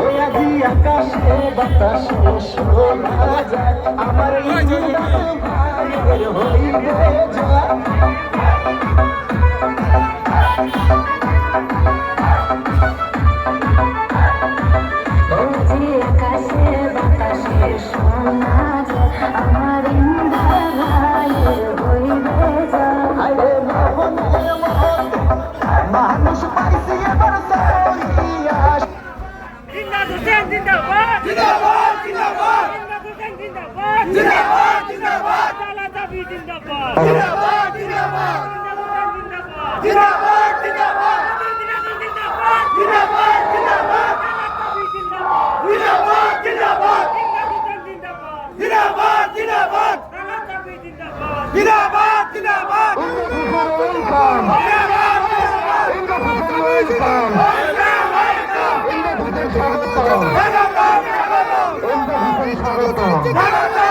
ওই আজি আকাশে বাতাসে শোনা যায় আমার ভাইয়ের হইবে যায় মানুষ পাইছি এবার সরিয়াস জিন্দাবাদ জিন্দাবাদ জিন্দাবাদ জিন্দাবাদ জিন্দাবাদ জিন্দাবাদ তালাদাবি জিন্দাবাদ জিন্দাবাদ জিন্দাবাদ জিন্দাবাদ জিন্দাবাদ জিন্দাবাদ জিন্দাবাদ জিন্দাবাদ জিন্দাবাদ জিন্দাবাদ জিন্দাবাদ জিন্দাবাদ তালাদাবি জিন্দাবাদ জিন্দাবাদ জিন্দাবাদ স্বাগত